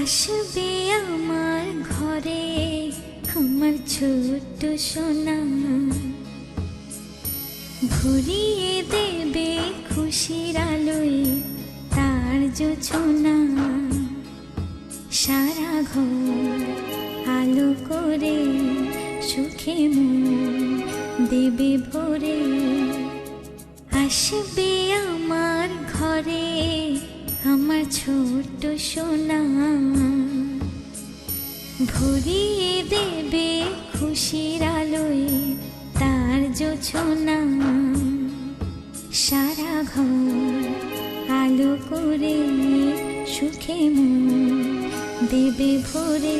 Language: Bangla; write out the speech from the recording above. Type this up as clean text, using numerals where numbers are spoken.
আসবে আমার ঘরে আমার ছোট্ট সোনা, ভরিয়ে দেবে খুশির আলোয় তার জোছনা। সারা ঘর আলো করে সুখে মন দেবে ভরে। আসবে আমার ঘরে আমার ছোট্ট সোনা, ভরিয়ে দেবে খুশির আলোয় তার জোছনা। সারা ঘর আলো করে সুখে মন দেবে ভরে।